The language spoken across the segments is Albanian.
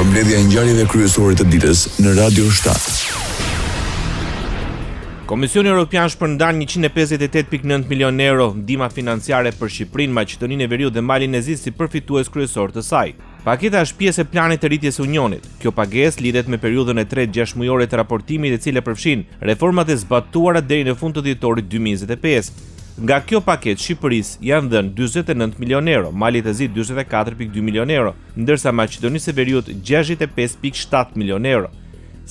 Përmbledhja e ngjarjeve kryesore të ditës në Radio 7. Komisioni Evropian shpërndan 158.9 milion euro ndihma financiare për Shqipërinë, Maqedoninë e Veriut dhe Malin e Zi si përfitues kryesor të saj. Paketa është pjesë e planit të rritjes së Unionit. Kjo pagesë lidhet me periudhën e tretë 6 mujore të raportimit, e cila përfshin reformat e zbatuara deri në fund të dhjetorit 2025. Nga kjo paketë Shqipërisë janë dhënë 49 milion euro, Malit të Zi 44.2 milion euro, ndërsa Maqedonisë së Veriut 65.7 milion euro.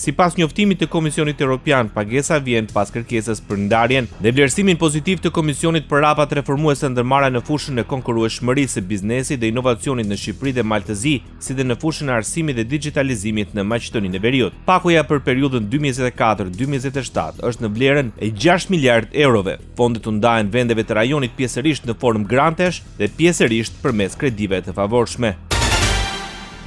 Sipas njoftimit të Komisionit Evropian, pagesa vjen pas kërkesës për ndarjen dhe vlerësimin pozitiv të Komisionit për rapat reformuese ndërmarra në fushën e konkurrueshmërisë së biznesit dhe inovacionit në Shqipëri dhe Malë të Zi, si dhe në fushën e arsimit dhe digitalizimit në Maqedoninë e Veriut. Pakoja për periudhën 2024-2027 është në vlerën e 6 miliard eurove. Fondet u ndahen vendeve të rajonit pjesërisht në formë grantesh dhe pjesërisht përmes kredive të favorshme.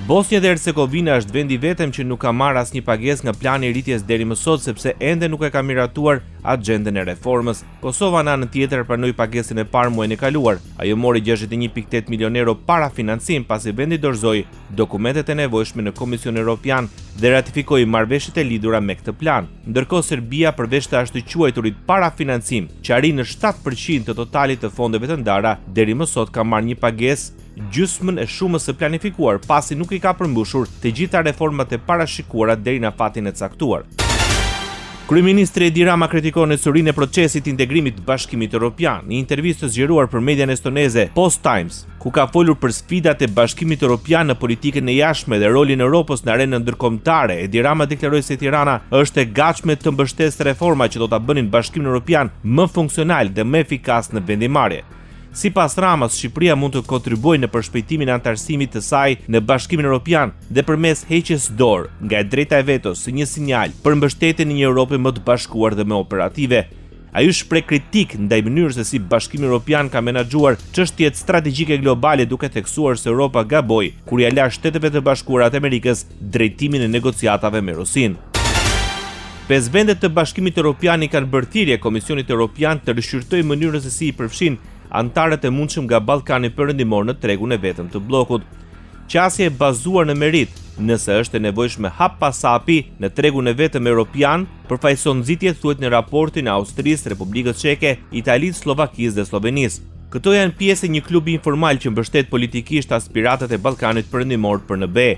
Bosnia dhe Hercegovina është vendi vetëm që nuk ka marrë asnjë pagesë nga plani i rritjes deri më sot, sepse ende nuk e ka miratuar agjendën e reformës. Kosova në anën tjetër pranoi pagesën e parë muajin e kaluar. Ajo mori 61.8 milion euro para financim pasi vendi dorëzoi dokumentet e nevojshme në Komisionin Evropian dhe ratifikoi marrëveshjet e lidhura me këtë plan. Ndërkohë Serbia, përveç të ashtu quajturit para financim, që arrin në 7% të totalit të fondeve të ndara, deri më sot ka marrë një pagesë gjysmën e shumës së planifikuar, pasi nuk i ka përmbushur të gjitha reformat e parashikuara deri në fatin e caktuar. Kryeministri Edi Rama kritikon nesurinë e procesit të integrimit të Bashkimit Evropian. Në intervistë të zgjeruar për median estoneze Post Times, ku ka folur për sfidat e Bashkimit Evropian në politikën e jashtme dhe rolin e Europës në arenën ndërkombëtare, Edi Rama deklaroi se Tirana është e gatshme të mbështesë reforma që do ta bënin Bashkimin Evropian më funksional dhe më efikas në vendimarrje. Sipas Ramas, Shqipëria mund të kontribuojë në përshpejtimin e anëtarësimit të saj në Bashkimin Evropian dhe përmes heqjes dorë nga e drejta e vetos si një sinjal për mbështetjen e një Europë më të bashkuar dhe më operative. Ai shpreh kritik ndaj mënyrës se si Bashkimi Evropian ka menaxhuar çështjet strategjike globale, duke theksuar se Europa gaboi kur ia la Shteteve të Bashkuara të Amerikës drejtimin e negociatave me Rusinë. 5 vendet të Bashkimit Evropian i kanë bërë thirrje Komisionit Evropian të rishqyrtojë mënyrën se si i përfshin antarët e mundshëm nga Ballkani Perëndimor në tregun e vetëm të bllokut. Qasja e bazuar në merit, nëse është e nevojshme hap pas hapi në tregun e vetëm evropian, përfaqëson nxitje thuhet në raportin e Austrisë, Republikës Çeke, Italisë, Slovakisë dhe Slovenisë. Këto janë pjesë e një klubi informal që mbështet politikisht aspiratët e Ballkanit Perëndimor për NB.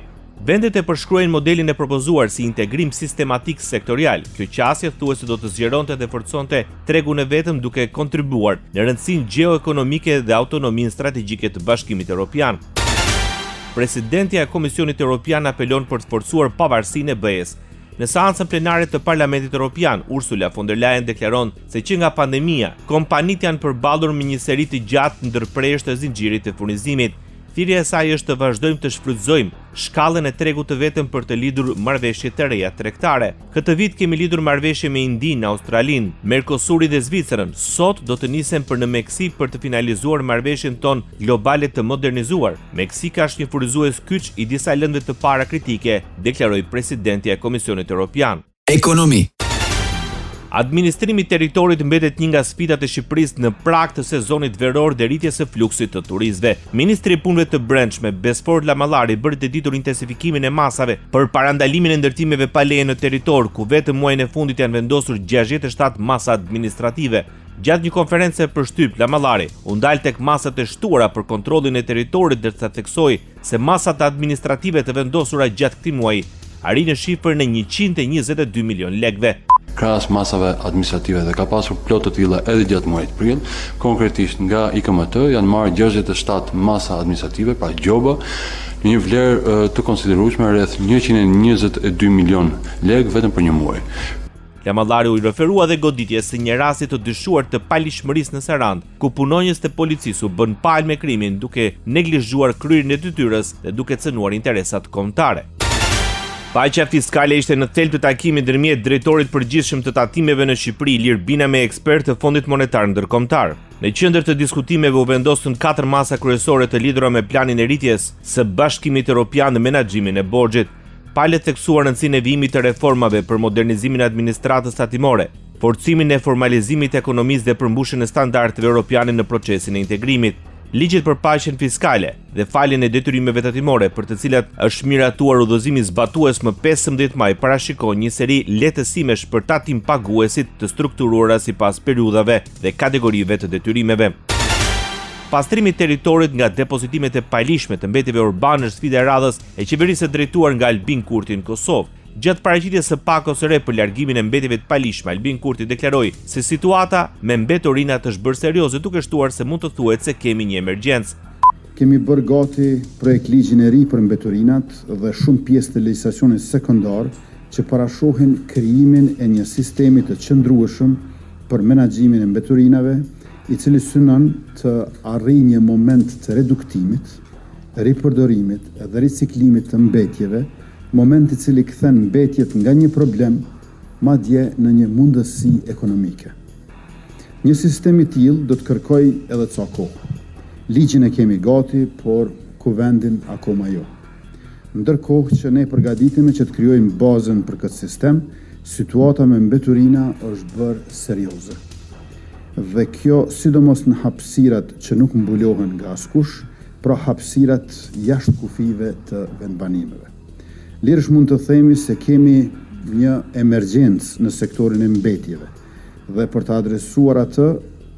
Vendet e përshkruajnë modelin e propozuar si integrim sistematik sektorial. Kjo qasje thuhet se do të zgjeronte dhe forconte tregun e vetëm duke kontribuar në rëndësinë gjeoekonomike dhe autonominë strategjike të Bashkimit Evropian. Presidentja e Komisionit Evropian apelon për të forcuar pavarësinë e BE-s. Në seancën plenare të Parlamentit Evropian, Ursula von der Leyen deklaron se që nga pandemia, kompanitë janë përballur me një seri të gjatë ndërprerjes të zinxhirit të furnizimit. Thirrja e saj është të vazhdojmë të shfrytëzojmë shkallën e tregut të vetëm për të lidhur marrëveshje të reja tregtare. Këtë vit kemi lidhur marrëveshje me Indinë, Australinë, Mercosurin dhe Zvicrën. Sot do të nisem për në Meksik për të finalizuar marrëveshjen tonë globale të modernizuar. Meksika është një furnizues kyç i disa lëndëve të para kritike, deklaroi presidentja e Komisionit Evropian. Ekonomi. Administrimi i territorit mbetet një nga sfidat e Shqipërisë në prag të sezonit veror dhe rritjes së fluksit të turistëve. Ministri i Punëve të Brendshme Besfor Lamallari bëri të ditur intensifikimin e masave për parandalimin e ndërtimeve pa leje në territor, ku vetëm muajin e fundit janë vendosur 67 masa administrative. Gjatë një konference për shtyp, Lamallari u ndal tek masat e shtuara për kontrollin e territorit, ndërsa theksoi se masat administrative të vendosura gjatë këtij muaji arrin në shifrën e 122 milion lekëve. Krahas masave administrative dhe ka pasur plot të tilla edhe gjatë muajit prill. Konkretisht nga IKMT janë marrë 67 masa administrative, pra gjoba, në një vlerë të konsiderueshme rreth 122 milion lekë vetëm për një muaj. Lamallari u referua dhe goditjes së një rasti të dyshuar të palishmërisë në Sarandë, ku punonjës të policisë u bën palë me krimin duke neglizhuar kryerjen e detyrës dhe duke cënuar interesat kombëtare. Paqja fiskale ishte në thelb të takimit ndërmjet drejtorit përgjithshëm të tatimeve në Shqipëri, Ilir Bina, me ekspert të Fondit Monetar Ndërkombëtar. Në qendër të diskutimeve u vendosën 4 masa kryesore të lidhura me planin e rritjes së Bashkimit Evropian në menaxhimin e borxhit. Palët theksuar rëndësinë e vijimit të reformave për modernizimin e administratës tatimore, forcimin e formalizimit të ekonomisë dhe përmbushjen e standardeve europiane në procesin e integrimit. ligjet për paqen fiskale dhe faljen e detyrimeve tatimore për të cilat është miratuar udhëzimi zbatues më 15 maj parashikon një seri lehtësimesh për tatim paguesit të strukturuara sipas periudhave dhe kategorive të detyrimeve. Pastrimi i territorit nga depozitimet e pajlishme të mbetjeve urbane është sfida e radhës e qeverisë së drejtuar nga Albin Kurti në Kosovë. Gjatë paraqitjes së pakos së re për largimin e mbetjeve të pajlishme, Albin Kurti deklaroi se situata me mbetorinat është bërë serioze, duke shtuar se mund të thuhet se kemi një emergjencë. Kemi bërë gati projekt ligjin e ri për mbetorinat dhe shumë pjesë të legjislacionit sekondar që parashohin krijimin e një sistemi të qëndrueshëm për menaxhimin e mbetorinave, i cili synon të arrijë një moment të reduktimit, ripërdorimit dhe riciklimit të mbetjeve, moment i cili kthen mbetjet nga një problem madje në një mundësi ekonomike. Një sistem i tillë do të kërkojë edhe ca kohë. Ligjin e kemi gati, por kuvendin akoma jo. Ndërkohë që ne përgatitemi që të krijojmë bazën për këtë sistem, situata me mbeturina është bërë serioze. Dhe kjo sidomos në hapësirat që nuk mbulohen nga askush, pra hapësirat jashtë kufive të vendbanimeve. Lirësh mund të themi se kemi një emergjencë në sektorin e mbetjeve dhe për të adresuar atë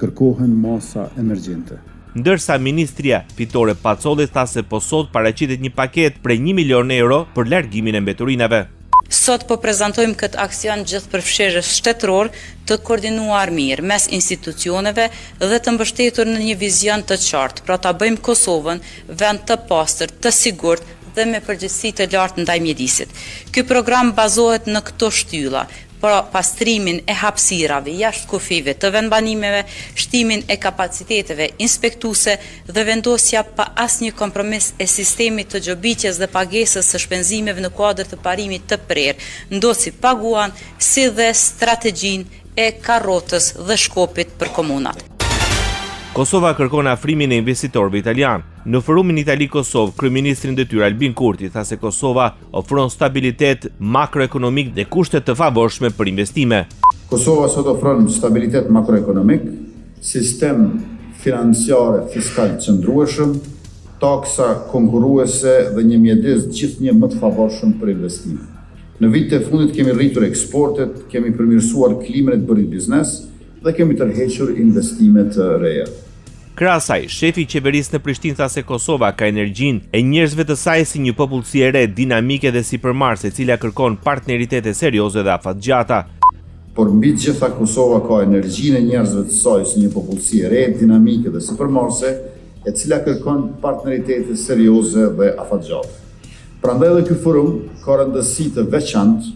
kërkohen masa emergjente. Ndërsa Ministria Fitore Pacolli tha se po sot paraqitet një paketë prej 1 milion euro për largimin e mbeturinave. Sot po prezantojmë këtë aksion gjithëpërfshirës shtetëror të koordinuar mirë mes institucioneve dhe të mbështetur në një vizion të qartë, pra ta bëjmë Kosovën vend të pastër, të sigurt dhe me përgjegjësi të lartë ndaj mjedisit. Ky program bazohet në këto shtylla, pra pastrimin e hapësirave jashtë kufive të vendbanimeve, shtimin e kapaciteteve inspektuese dhe vendosja pa asnjë kompromis e sistemit të xhobitjes dhe pagesës së shpenzimeve në kuadër të parimit të prerë, ndosi paguan si dhe strategjinë e karrotës dhe shkopit për komunat. Kosova kërkon afrimin e investitorëve italian. Në forumin Itali-Kosovë, kryeministri në detyrë Albin Kurti tha se Kosova ofron stabilitet makroekonomik dhe kushte të favorshme për investime. Kosova sot ofron stabilitet makroekonomik, sistem financiare fiskal qëndrueshëm, taksa konkurruese dhe një mjedis gjithnjë më të favorshëm për investime. Në vitet e fundit kemi rritur eksportet, kemi përmirësuar klimën e të bërit biznes dhe kemi tërhequr investime të reja. Krahas asaj, shefi i qeverisë në Prishtinë tha se Kosova ka energjinë e njerëzve të saj si një popullsi e re, dinamike dhe sipërmarrëse, e cila kërkon partneritete serioze dhe afatgjata. Por mbi të gjitha Kosova ka energjinë e njerëzve të saj si një popullsi e re, dinamike dhe sipërmarrëse, e cila kërkon partneritete serioze dhe afatgjate. Prandaj edhe ky forum ka rëndësi të veçantë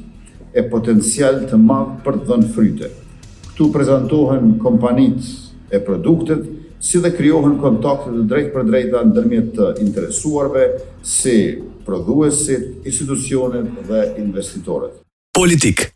e potencial të madh për të dhënë fryte. Këtu prezantohen kompanitë e produktet, si dhe krijohen kontakte të drejtë për drejta ndërmjet të interesuarve, si prodhuesit, institucionet dhe investitorët. Politik.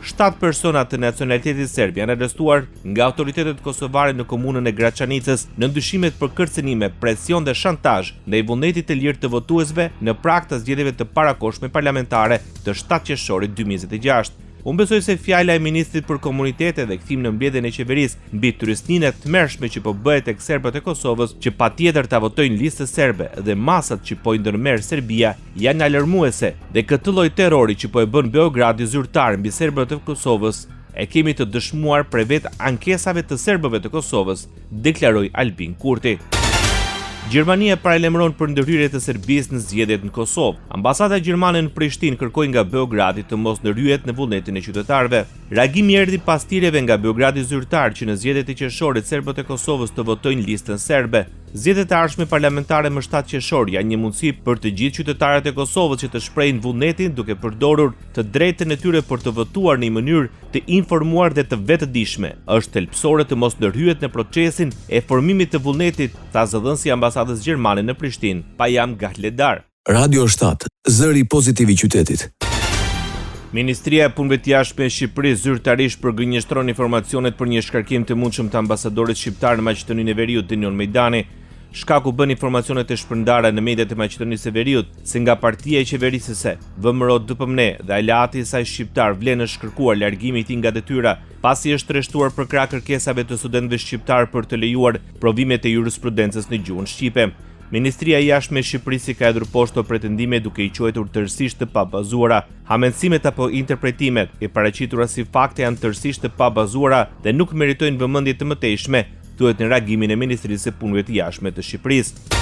7 persona të nacionalitetit serb janë arrestuar nga autoritetet kosovare në komunën e Graçanicës në ndyshimet për kërcënime, presion dhe shantazh ndaj vullnetit të lirë të votuesve në prag të zgjedhjeve të parakohshme parlamentare të 7 qershorit 2026. Unë besoj se fjala e ministrit për komunitete dhe kthim në mbledhjen e qeverisë mbi turistninë të tmerrshme që po bëhet tek serbët e Kosovës, që patjetër ta votojnë listë serbe dhe masat që po i ndërmerr Serbia janë alarmuese dhe këtë lloj terrori që po e bën Beogradi zyrtar mbi serbët e Kosovës e kemi të dëshmuar për vetë ankesave të serbëve të Kosovës, deklaroi Albin Kurti. Gjermania paralajmëron për ndërhyrje të Serbisë në zgjedhjet në Kosovë. Ambasada gjermane në Prishtinë kërkoi nga Beogradi të mos ndërhyjet në vullnetin e qytetarëve. Reagimi erdhi pas tireve nga Beogradi zyrtar që në zgjedhjet e qershorit serbët e Kosovës të votojnë listën serbe. Zgjedhjet e ardhshme parlamentare më 7 qershor janë një mundësi për të gjithë qytetarët e Kosovës që të shprehin vullnetin duke përdorur të drejtën e tyre për të votuar në një mënyrë të informuar dhe të vetëdijshme. Është thelpsore të mos ndërhyjet në procesin e formimit të vullnetit, tha zëdhënësi i ambasadës gjermane në Prishtinë, Pajam Gahledar. Radio 7, zëri pozitiv i qytetit. Ministria e Punëve të Jashtme e Shqipërisë zyrtarisht përgënjeshtron informacionet për një shkarkim të mundshëm të ambasadorit shqiptar në Maqedoninë e Veriut, Dinion Mejdani. Shkaku bën informacionet e shpërndara në mediat e Maqedonisë së Veriut se nga partia e qeverisëse, VMRO-DPMNE dhe aleati i saj shqiptar vlen në shkërkuar largimi i tij nga detyra pasi është treshtuar për krah kërkesave të studentëve shqiptar për të lejuar provimet e jurisprudencës në gjuhën shqipe. Ministria e Jashtme e Shqipërisë ka hedhur poshtë pretendime duke i quajtur tërësisht të pabazuara. Hamendësimet apo interpretimet e paraqitura si fakte janë tërësisht të pabazuara dhe nuk meritojnë vëmendje të mëtejshme, thuhet në reagimin e Ministrisë së Punëve të Jashtme të Shqipërisë.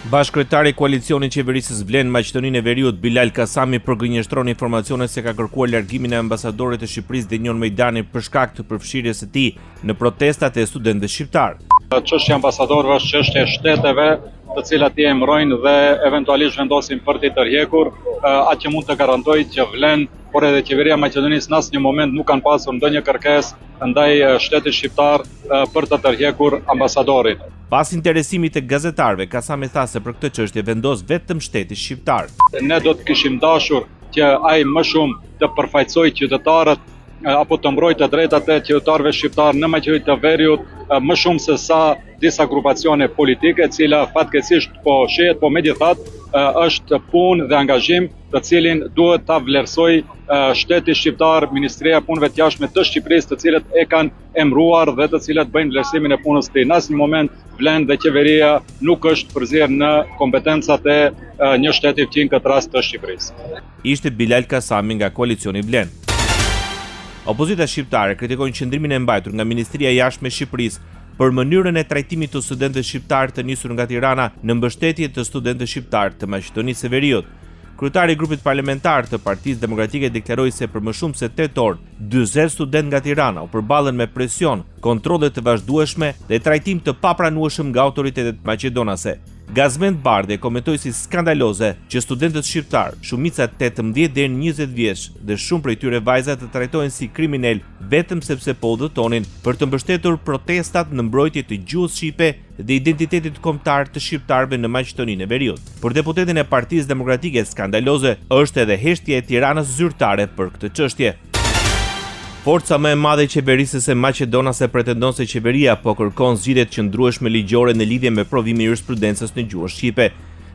Bashkëkryetari i koalicionit qeverisës vlen Maqedoninë e Veriut, Bilal Kasami, përgënjeshtron informacione se ka kërkuar largimin e ambasadorit të Shqipërisë Denion Mejdani për shkak të përfshirjes së tij në protestat e studentëve shqiptar. Çështja e ambasadorëve është çështje e shteteve, të cilat i emërojnë dhe eventualisht vendosin për t'i tërhekur. Atë që mund të garantoj që vlen, por edhe qeveria e Maqedonisë në asnjë moment nuk kanë pasur ndonjë kërkesë ndaj shtetit shqiptar për të tërhekur ambasadorin. Pas interesimit të gazetarëve, Kasami tha se për këtë çështje vendos vetëm shteti shqiptar. Ne do të kishim dashur që ai më shumë të përfaqësojë qytetarët apo të mbrojtë të drejtat e qytetarëve shqiptar në Maqedoninë të Veriut më shumë se sa disa grupacione politike, cila fatkeqësisht po shehet, po megjithatë është punë dhe angazhim të cilin duhet ta vlerësoj shteti shqiptar, Ministria e Punëve të Jashtme të Shqipërisë, të cilët e kanë emëruar dhe të cilët bëjnë vlerësimin e punës së tij. Në asnjë moment vlen dhe qeveria nuk është përzier në kompetencat e një shteti në këtë rast të Shqipërisë. Ishte Bilal Kasami nga koalicioni Vlen. Opozita shqiptare kritikojnë qëndrimin e mbajtur nga Ministria e Jashtme e Shqipërisë për mënyrën e trajtimit të studentëve shqiptar të nisur nga Tirana në mbështetje të studentëve shqiptar të Maqedonisë së Veriut. Kryetari i grupit parlamentar të Partisë Demokratike deklaroi se për më shumë se 8 orë, 40 studentë nga Tirana u përballen me presion, kontrolle të vazhdueshme dhe trajtim të papranueshëm nga autoritetet maqedonase. Gazmend Bardhe komentoi si skandaloze që studentët shqiptar, shumica 18 deri në 20 vjeç dhe shumë prej tyre vajza të trajtohen si kriminal vetëm sepse po udhëtonin për të mbështetur protestat në mbrojtje të gjuhës shqipe dhe identitetit kombëtar të shqiptarëve në Maqedoninë e Veriut. Për deputetin e Partisë Demokratike, skandaloze është edhe heshtja e Tiranës zyrtare për këtë çështje. Forca më e madhe e qeverisë së maqedonase pretendon se qeveria po kërkon zgjidhje të qëndrueshme ligjore në lidhje me provimin e jurisprudencës në gjuhën shqipe.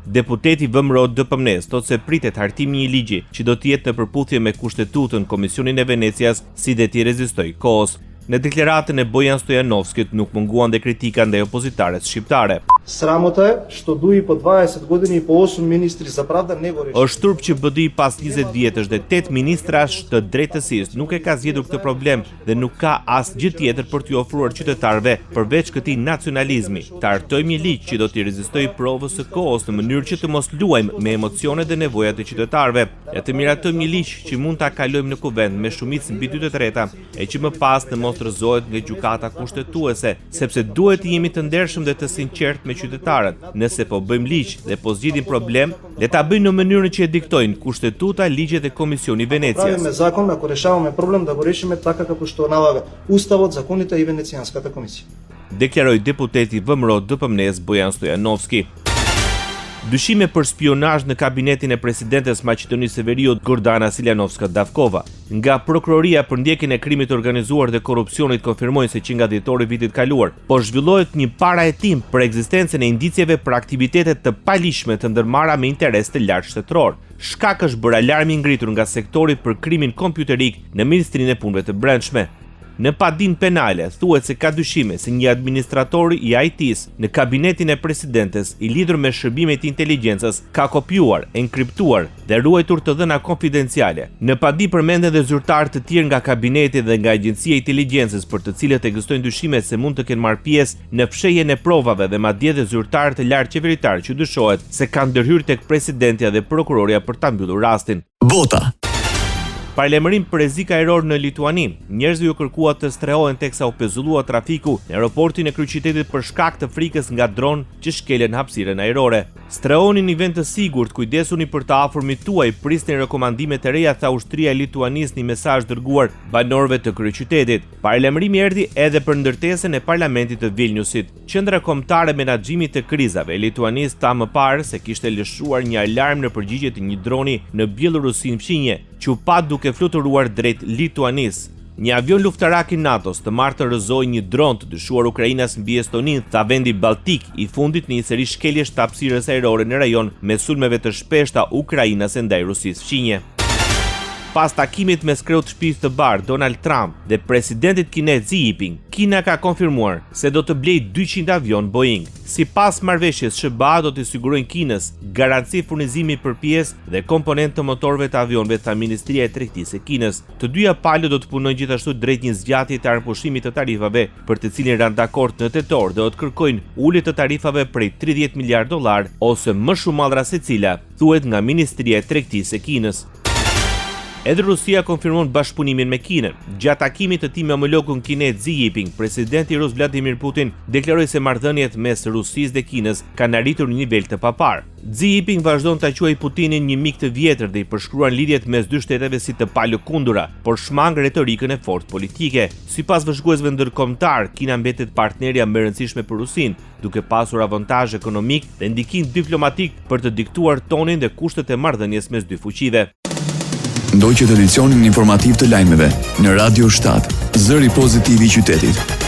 Deputeti VMRO DPMNES thotë se pritet hartimi i një ligji që do të jetë në përputhje me kushtetutën, Komisionin e Venecias, si dhe t'i rezistoj kohës. Në deklaratën e Bojan Stojanovskit nuk munguan dhe kritika ndaj opozitares shqiptare. Sramota je što duji po 20 godini i po 8 ministri za pravda nego rješenje. Është turp që BDI pas 20 vjetësh dhe 8 ministrash të drejtësisë nuk e ka zgjedhur këtë problem dhe nuk ka asgjë tjetër për t'ju ofruar qytetarëve përveç këtij nacionalizmi. Të hartojmë një ligj që do t'i rezistojë provës së kohës në mënyrë që të mos luajmë me emocionet dhe nevojat e qytetarëve. Ja të miratojmë një ligj që mund ta kalojmë në kuvend me shumicë mbi 2/3 e që më pas të mos rrëzohet nga gjykata kushtetuese, sepse duhet të jemi të ndershëm dhe të sinqert me qytetarët. Nëse po bëjmë ligj dhe po zgjidhim problem, le ta bëjmë në mënyrën që e diktojnë kushtetuta, ligjet e Komisioni Venecias. Правиме закон ако решаваме проблем да го решиме така како што налага Уставот, законите и Венецианската комисија. Deklaroi deputeti VMRO DPMNES Bojan Stojanovski. Dyshime për spionazh në kabinetin e presidentes Maqedonisë së Veriut Gordana Siljanovska-Davkova. Nga prokuroria për ndjekjen e krimit të organizuar dhe korrupsionit konfirmojnë se që nga dhjetori vitit kaluar, po zhvillohet një parahetim për ekzistencën e indicjeve për aktivitete të palishme të ndërmarra me interes të lartë shtetëror. Shkak është bërë alarmi ngritur nga sektori për krimin kompjuterik në Ministrinë e Punëve të Brendshme. Në padin penale, thuhet se ka dyshime se një administrator i IT-s në kabinetin e presidentes i lidhur me shërbimet e inteligjencës ka kopjuar, enkriptuar dhe ruajtur të dhëna konfidenciale. Në padi përmenden dhe zyrtarë të tjerë nga kabineti dhe nga Agjencia e Inteligjencës për të cilët ekzistojnë dyshime se mund të kenë marrë pjesë në fshehjen e provave dhe madje dhe zyrtarë të lartë qeveritar që dyshohet se kanë ndërhyrë tek presidentja dhe prokuroria për ta mbyllur rastin. Bota. Paralajmërim për rrezik ajror në Lituani. Njerëzve u kërkua të strehojnë teksa u pezullua trafiku në aeroportin e kryeqytetit për shkak të frikës nga dron që shkelen hapësirën ajrore. Strehoni në një vend të sigurt, kujdesuni për të afërmit tuaj, prisni rekomandime të reja, tha ushtria e Lituanisë në një mesazh dërguar banorëve të kryeqytetit. Paralajmërimi erdhi edhe për ndërtesën e parlamentit të Vilniusit. Qendra Kombëtare Menaxhimit të Krizave e Lituanisë tha më parë se kishte lëshuar një alarm në përgjigje të një droni në Bielorusinë fqinje, që u pa duke fluturuar drejt Lituanisë. Një avion luftarak i NATO-s të martën rrëzoi një dron të dyshuar Ukrainas mbi Estoninë, tha vendi Baltik, i fundit në një seri shkeljesh të hapësirës ajrore në rajon me sulmeve të shpeshta ukrainase ndaj Rusisë fqinje. Pas takimit mes kreut të shtëpisë të Bardhë Donald Trump dhe presidentit kinez Xi Jinping, Kina ka konfirmuar se do të blejë 200 avion Boeing. Sipas marrëveshjes, SBA do të sigurojnë Kinës garanci furnizimi për pjesë dhe komponentë të motorëve të avionëve, tha Ministria e Tregtisë e Kinës. Të dyja palët do të punojnë gjithashtu drejt një zgjatje të arpushimit të tarifave, për të cilin ranë dakord në tetor dhe do të kërkojnë ulje të tarifave prej $30 miliardë ose më shumë mallra secila, thuhet nga Ministria e Tregtisë e Kinës. Edhe Rusia konfirmon bashkëpunimin me Kinën. Gjatë takimit të tij me homologun kinez Xi Jinping, presidenti rus Vladimir Putin deklaroi se marrëdhëniet mes Rusisë dhe Kinës kanë arritur një nivel të paparë. Xi Jinping vazhdon ta quajë Putinin një mik të vjetër dhe i përshkruan lidhjet mes dy shteteve si të palëkundura, por shmang retorikën e fortë politike. Sipas vëzhguesve ndërkombëtar, Kina mbetet partnerja më e rëndësishme për Rusinë, duke pasur avantazh ekonomik dhe ndikim diplomatik për të diktuar tonin dhe kushtet e marrëdhënies mes dy fuqive. Ndoqët edicionin informativ të lajmeve në Radio 7, zëri pozitiv i qytetit.